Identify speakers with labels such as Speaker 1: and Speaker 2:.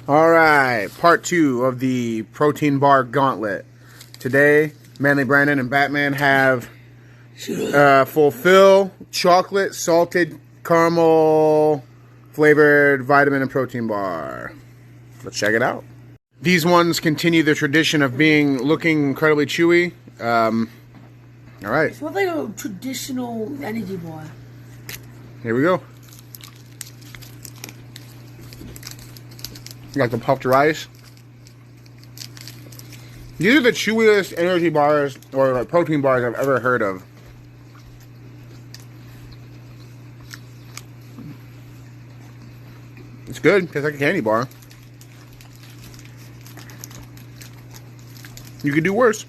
Speaker 1: Alright, part 2 of the protein bar gauntlet. Today, Manly Brandon and Batman have fulfil chocolate salted caramel flavored vitamin and protein bar. Let's check it out. These ones continue the tradition of looking incredibly chewy. Alright.
Speaker 2: It's not like a traditional energy bar.
Speaker 1: Here we go. Like the puffed rice. These are the chewiest energy bars or protein bars I've ever heard of. It's good. Tastes like a candy bar. You could do worse.